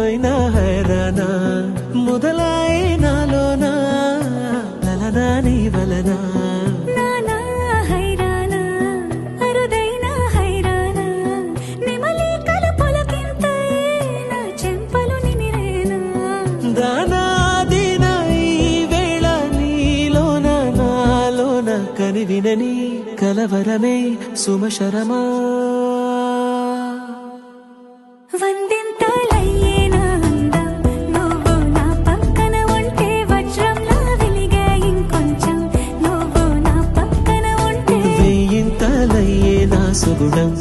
అయినా హైరానా మొదలాయి నాలోనా లలనా నీ వలనా నానా హైరానా అరుదైన హైరానా నెమలి కలుపులకింతై నా చెంపలు నిమిరేనా దానాదిన ఈ వేళ నీలోన నాలోన కనివినని కలవరమే సుమశరమా వందింతలయ్యేనా అందం నువ్వు నా పక్కన ఉంటే వజ్రంలా వెలిగే ఇంకొంచెం నువ్వు నా పక్కన ఉంటే వెయ్యింతలయ్యే నా సుగుణం